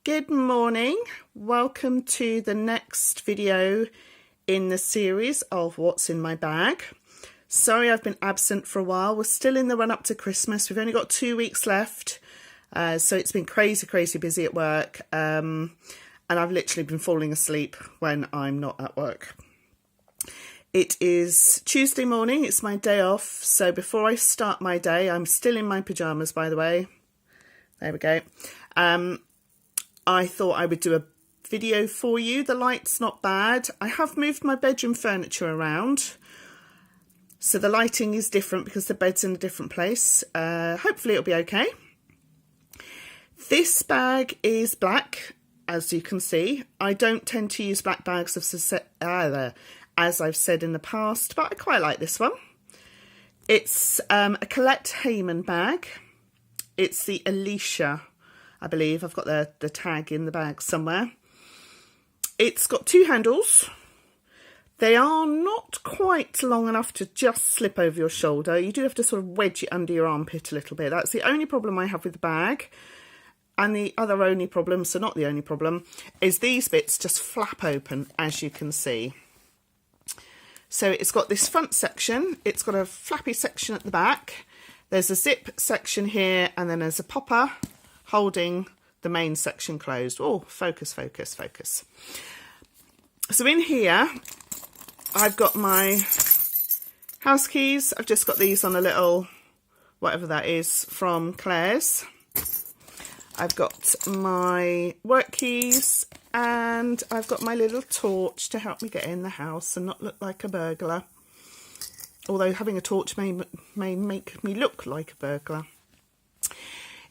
Good morning. Welcome to the next video in the series of what's in my bag. Sorry I've been absent for a while. We're still in the run up to Christmas. We've only got 2 weeks left. So it's been crazy busy at work. And I've literally been falling asleep when I'm not at work. It is Tuesday morning. It's my day off. So before I start my day, I'm still in my pyjamas, by the way. There we go. I thought I would do a video for you. The light's not bad. I have moved my bedroom furniture around, so the lighting is different because the bed's in a different place. Hopefully it'll be okay. This bag is black, as you can see. I don't tend to use black bags as I've said in the past, but I quite like this one. It's a Collette Hayman bag. It's the Alicia, I believe. I've got the tag in the bag somewhere. It's got 2 handles. They are not quite long enough to just slip over your shoulder. You do have to sort of wedge it under your armpit a little bit. That's the only problem I have with the bag. And the other only problem, so not the only problem, is these bits just flap open, as you can see. So it's got this front section. It's got a flappy section at the back. There's a zip section here, and then there's a popper holding the main section closed. Oh, focus. So in here, I've got my house keys. I've just got these on a little, whatever that is, from Claire's. I've got my work keys, and I've got my little torch to help me get in the house and not look like a burglar. Although having a torch may make me look like a burglar.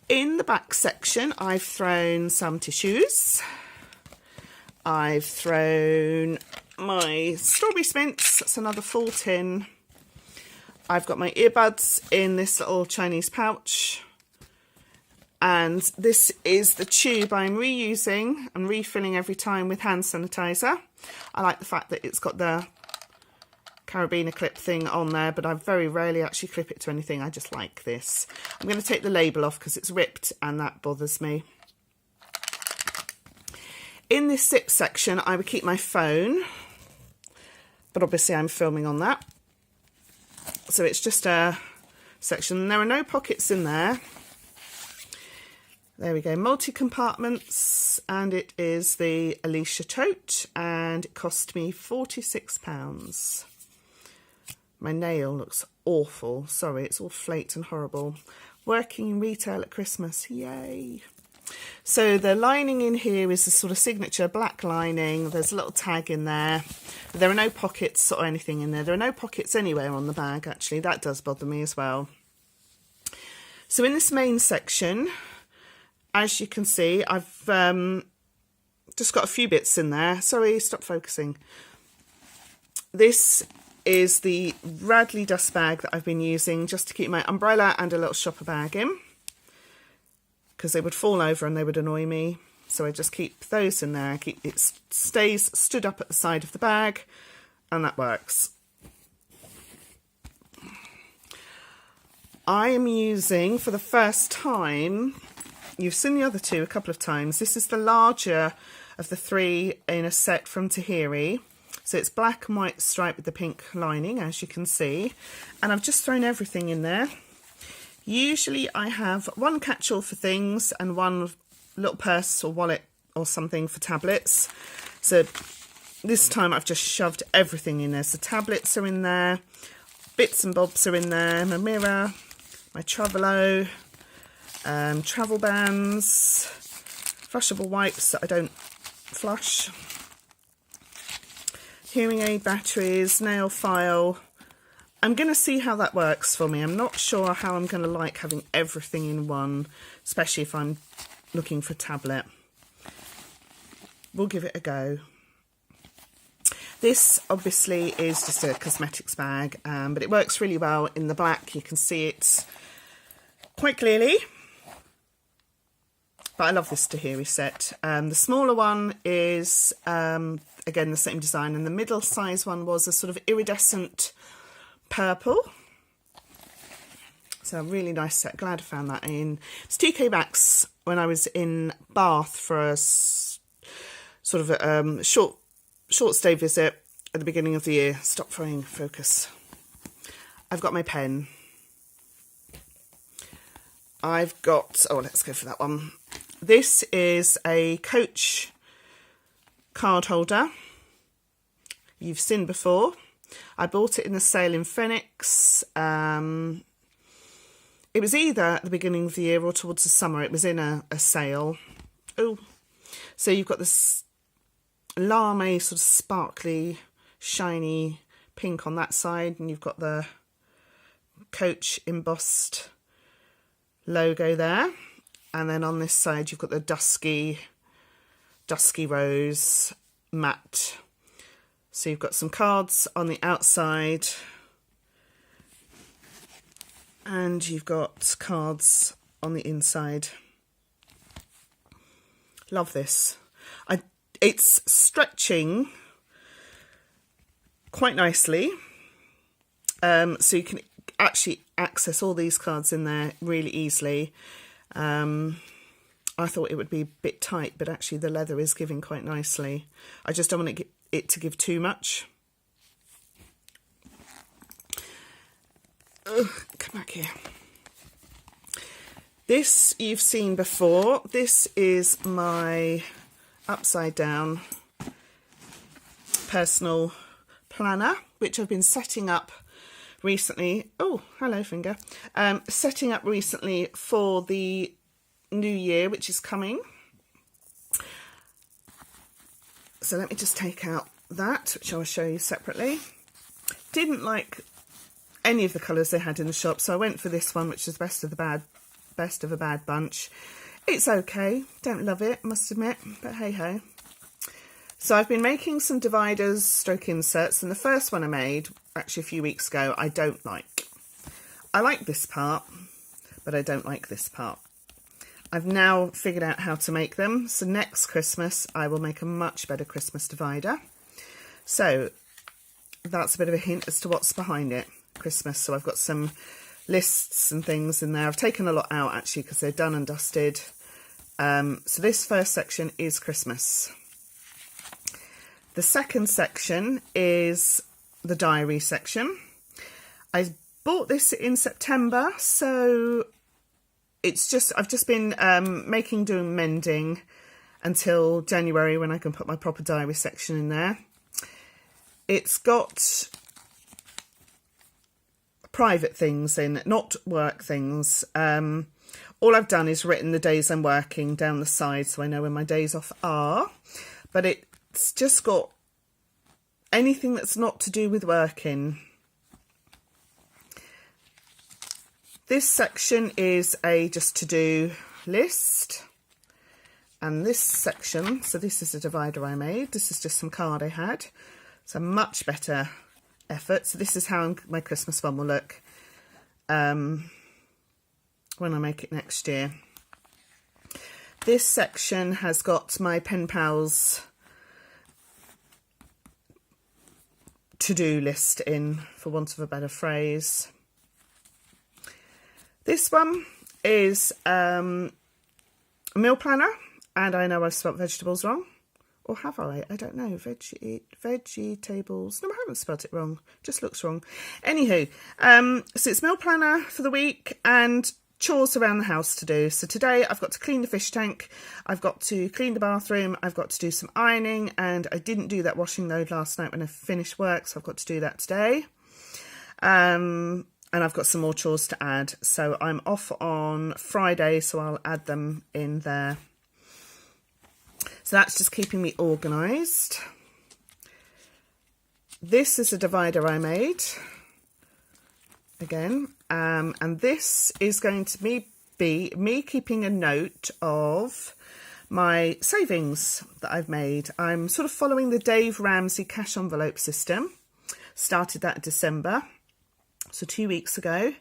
In the back section, I've thrown some tissues. I've thrown my strawberry mints. That's another full tin. I've got my earbuds in this little Chinese pouch. And this is the tube I'm reusing and refilling every time with hand sanitizer. I like the fact that it's got the carabiner clip thing on there, but I very rarely actually clip it to anything. I just like this. I'm going to take the label off because it's ripped and that bothers me. In this zip section, I would keep my phone, but obviously I'm filming on that. So it's just a section. There are no pockets in there. There we go, multi-compartments, and it is the Alicia tote, and it cost me £46. My nail looks awful. Sorry, it's all flaked and horrible. Working in retail at Christmas, yay. So the lining in here is a sort of signature black lining. There's a little tag in there. There are no pockets or anything in there. There are no pockets anywhere on the bag, actually. That does bother me as well. So in this main section, as you can see, I've just got a few bits in there. Sorry, stop focusing. This is the Radley dust bag that I've been using just to keep my umbrella and a little shopper bag in, because they would fall over and they would annoy me. So I just keep those in there. It stays stood up at the side of the bag, and that works. I am using, for the first time, you've seen the other two a couple of times. This is the larger of the 3 in a set from Tahiri. So it's black and white stripe with the pink lining, as you can see. And I've just thrown everything in there. Usually I have one catch-all for things and one little purse or wallet or something for tablets. So this time I've just shoved everything in there. So tablets are in there, bits and bobs are in there, my mirror, my Travelo, travel bands, flushable wipes that I don't flush, hearing aid batteries, nail file. I'm going to see how that works for me. I'm not sure how I'm going to like having everything in one, especially if I'm looking for a tablet. We'll give it a go. This obviously is just a cosmetics bag, but it works really well in the black. You can see it quite clearly. But I love this Tahiri set. The smaller one is, again, the same design. And the middle size one was a sort of iridescent purple. So a really nice set. Glad I found that in. It's TK Maxx when I was in Bath for a sort of a short stay visit at the beginning of the year. Stop throwing focus. I've got my pen. I've got, oh, let's go for that one. This is a Coach card holder. You've seen before. I bought it in the sale in Phoenix. It was either at the beginning of the year or towards the summer. It was in a sale. Oh, so you've got this lame sort of sparkly, shiny pink on that side, and you've got the Coach embossed logo there, and then on this side you've got the dusky rose matte. So you've got some cards on the outside and you've got cards on the inside. Love this. It's stretching quite nicely, so you can actually access all these cards in there really easily. I thought it would be a bit tight, but actually the leather is giving quite nicely. I just don't want it to give too much. Ugh, come back here. This you've seen before. This is my upside down personal planner, which I've been setting up recently. Oh, hello, finger. Setting up recently for the new year, which is coming. So let me just take out that, which I'll show you separately. Didn't like any of the colours they had in the shop, so I went for this one, which is best of a bad bunch. It's okay. Don't love it, must admit, but hey ho. So I've been making some dividers stroke inserts, and the first one I made actually a few weeks ago I don't like. I like this part, but I don't like this part. I've now figured out how to make them, so next Christmas I will make a much better Christmas divider. So that's a bit of a hint as to what's behind it, Christmas. So I've got some lists and things in there. I've taken a lot out actually because they're done and dusted. So this first section is Christmas. The second section is the diary section. I bought this in September, so I've just been doing mending until January when I can put my proper diary section in there. It's got private things in, not work things. All I've done is written the days I'm working down the side so I know when my days off are, but it's just got anything that's not to do with working. This section is a just to-do list, and this section, so this is a divider I made. This is just some card I had. It's a much better effort. So this is how my Christmas one will look when I make it next year. This section has got my Pen Pals to-do list in, for want of a better phrase. This one is a meal planner, and I know I've spelt vegetables wrong. Or have I? I don't know. Vegetables. No, I haven't spelt it wrong. Just looks wrong. Anywho, so it's meal planner for the week and chores around the house to do. So today I've got to clean the fish tank. I've got to clean the bathroom. I've got to do some ironing, and I didn't do that washing load last night when I finished work, so I've got to do that today. And I've got some more chores to add. So I'm off on Friday, so I'll add them in there. So that's just keeping me organised. This is a divider I made, again, and this is going to be me keeping a note of my savings that I've made. I'm sort of following the Dave Ramsey cash envelope system. Started that in December, so 2 weeks ago.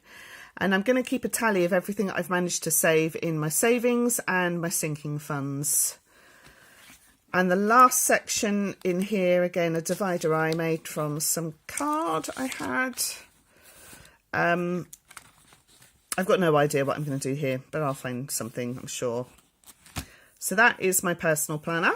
And I'm going to keep a tally of everything that I've managed to save in my savings and my sinking funds. And the last section in here, again, a divider I made from some card I had. I've got no idea what I'm going to do here, but I'll find something, I'm sure. So that is my personal planner.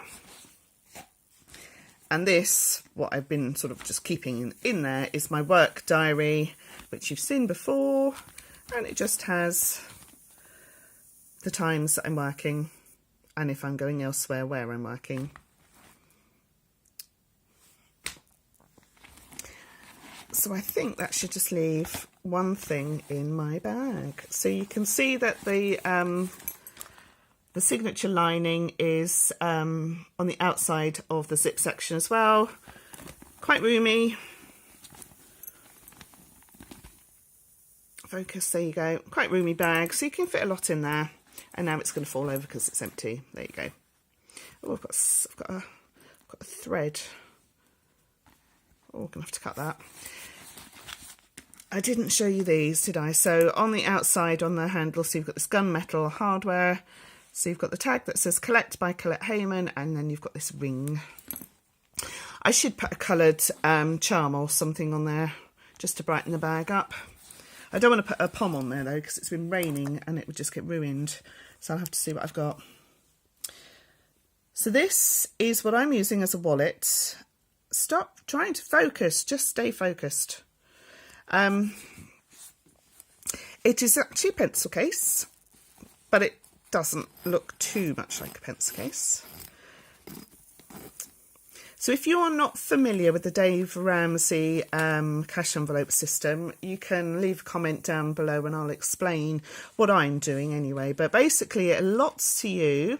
And this, what I've been sort of just keeping in there, is my work diary, which you've seen before. And it just has the times that I'm working and if I'm going elsewhere, where I'm working. So I think that should just leave one thing in my bag. So you can see that the signature lining is on the outside of the zip section as well. Quite roomy. Focus, there you go. Quite roomy bag, so you can fit a lot in there. And now it's going to fall over because it's empty. There you go. Oh, I've got a thread. Oh, I'm going to have to cut that. I didn't show you these, did I? So on the outside, on the handle, so you've got this gunmetal hardware. So you've got the tag that says Collette by Collette Hayman, and then you've got this ring. I should put a coloured charm or something on there just to brighten the bag up. I don't want to put a pom on there though, because it's been raining and it would just get ruined. So I'll have to see what I've got. So this is what I'm using as a wallet. Stop trying to focus, just stay focused. It is actually a pencil case, but it doesn't look too much like a pencil case. So if you're not familiar with the Dave Ramsey cash envelope system, you can leave a comment down below and I'll explain what I'm doing anyway. But basically it allots to you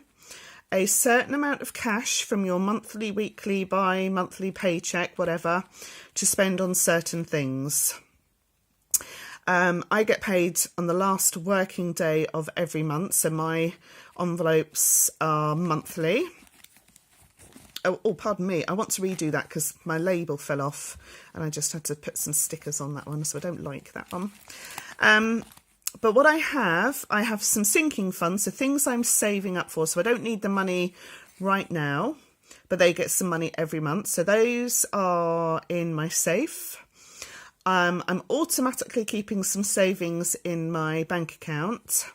a certain amount of cash from your monthly, weekly, bi-monthly paycheck, whatever, to spend on certain things. I get paid on the last working day of every month, so my envelopes are monthly. Oh, pardon me, I want to redo that because my label fell off and I just had to put some stickers on that one, so I don't like that one. But what I have some sinking funds, so things I'm saving up for, so I don't need the money right now, but they get some money every month. So those are in my safe. I'm automatically keeping some savings in my bank account.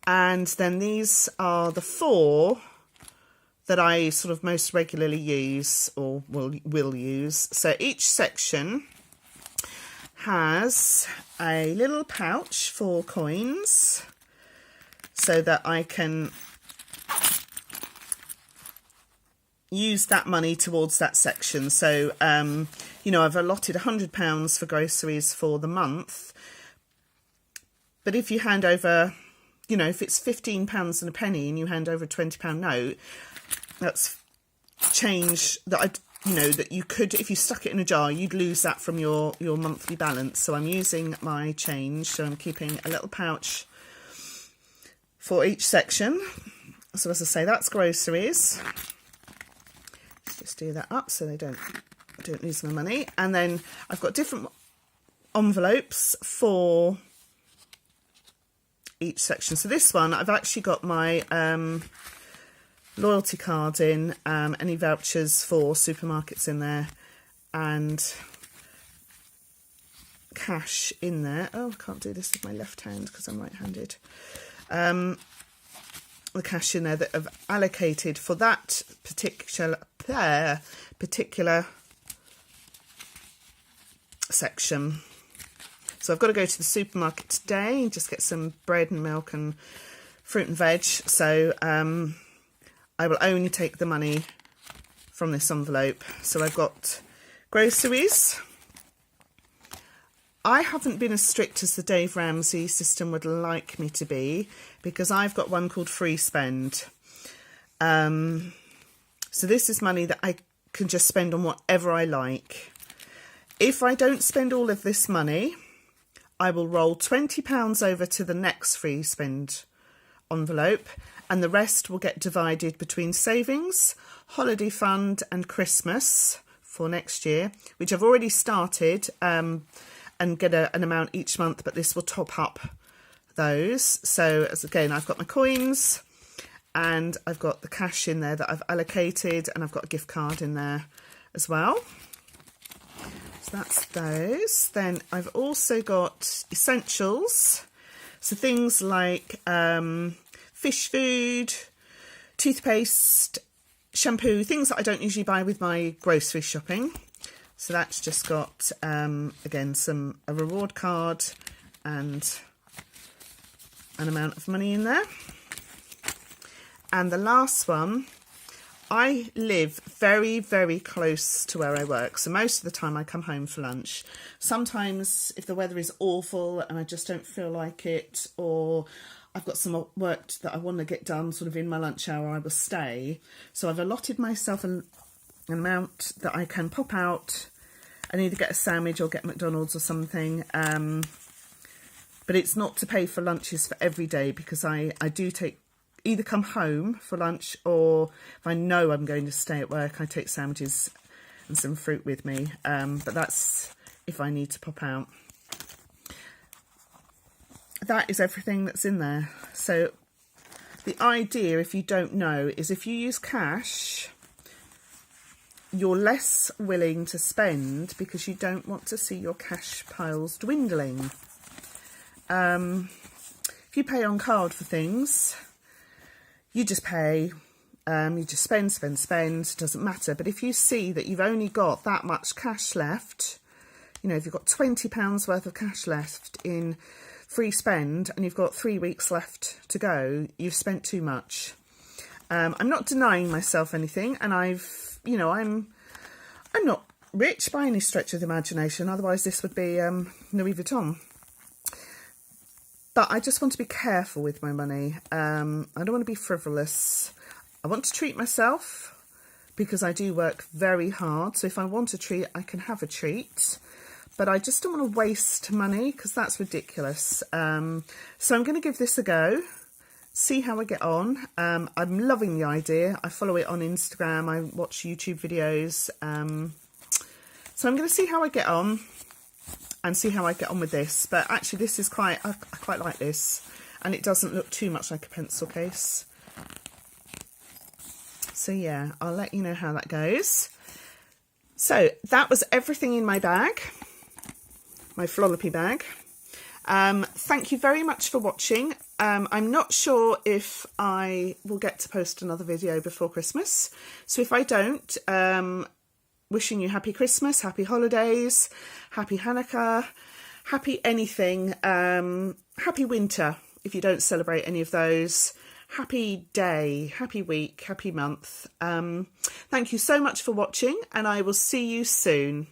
And then these are the 4 that I sort of most regularly use or will use. So each section has a little pouch for coins so that I can use that money towards that section. So, you know, I've allotted £100 for groceries for the month. But if you hand over, you know, if it's £15 and a penny and you hand over a £20 note, that's change that that you could, if you stuck it in a jar, you'd lose that from your monthly balance. So I'm using my change. So I'm keeping a little pouch for each section. So as I say, that's groceries. Let's just do that up so they don't lose my money. And then I've got different envelopes for each section. So this one, I've actually got my loyalty card in, any vouchers for supermarkets in there, and cash in there. Oh, I can't do this with my left hand because I'm right-handed. The cash in there that I've allocated for that particular section. So I've got to go to the supermarket today and just get some bread and milk and fruit and veg. So I will only take the money from this envelope. So I've got groceries. I haven't been as strict as the Dave Ramsey system would like me to be, because I've got one called free spend. So this is money that I can just spend on whatever I like. If I don't spend all of this money, I will roll £20 over to the next free spend envelope, and the rest will get divided between savings, holiday fund and Christmas for next year, which I've already started, and get an amount each month, but this will top up those. So as again, I've got my coins and I've got the cash in there that I've allocated, and I've got a gift card in there as well. So that's those. Then I've also got essentials. So things like fish food, toothpaste, shampoo, things that I don't usually buy with my grocery shopping. So that's just got, again, a reward card and an amount of money in there. And the last one, I live very, very close to where I work. So most of the time I come home for lunch. Sometimes if the weather is awful and I just don't feel like it, or I've got some work that I want to get done sort of in my lunch hour, I will stay. So I've allotted myself an amount that I can pop out and either get a sandwich or get McDonald's or something. But it's not to pay for lunches for every day, because I do either come home for lunch, or if I know I'm going to stay at work, I take sandwiches and some fruit with me. But that's if I need to pop out. That is everything that's in there. So the idea, if you don't know, is if you use cash, you're less willing to spend because you don't want to see your cash piles dwindling. If you pay on card for things, you just pay, you just spend, doesn't matter. But if you see that you've only got that much cash left, you know, if you've got £20 worth of cash left in free spend and you've got 3 weeks left to go, you've spent too much. I'm not denying myself anything, and I'm not rich by any stretch of the imagination, otherwise this would be Louis Vuitton. But I just want to be careful with my money. I don't want to be frivolous. I want to treat myself because I do work very hard. So if I want a treat, I can have a treat. But I just don't want to waste money because that's ridiculous. So I'm going to give this a go, see how I get on. I'm loving the idea. I follow it on Instagram. I watch YouTube videos. So I'm going to see how I get on and see how I get on with this. But actually this is I quite like this, and it doesn't look too much like a pencil case. So yeah, I'll let you know how that goes. So that was everything in my bag, my Flollopy bag. Thank you very much for watching. I'm not sure if I will get to post another video before Christmas. So if I don't, wishing you happy Christmas, happy holidays, happy Hanukkah, happy anything, happy winter if you don't celebrate any of those, happy day, happy week, happy month. Thank you so much for watching, and I will see you soon.